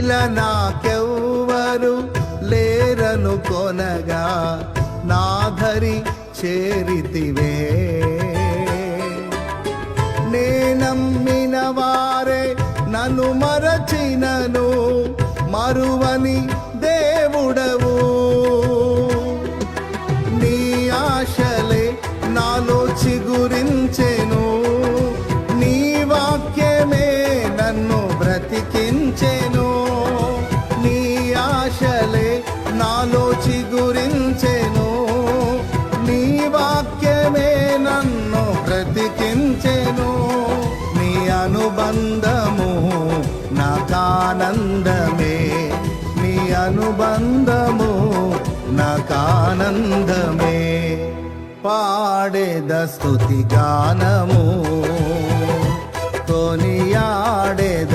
నీల నాకెవ్వరు లేరను కొనగా నాధరి చేరితివే. నే నమ్మిన వారే నన్ను మరచినను మరువని దేవుడవు. నీ ఆశలే నాలో చిగురించెను, నీ వాక్యమే నన్ను బ్రతికించెను. నీ ఆశలే నాలో చిగురించెను, నీ వాక్యమే నన్ను బ్రతికించెను. నీ అనుబంధము నాకానందమే, నీ అనుబంధము నాకానందమే. పాడేద స్తుతి గానము కొనియాడేద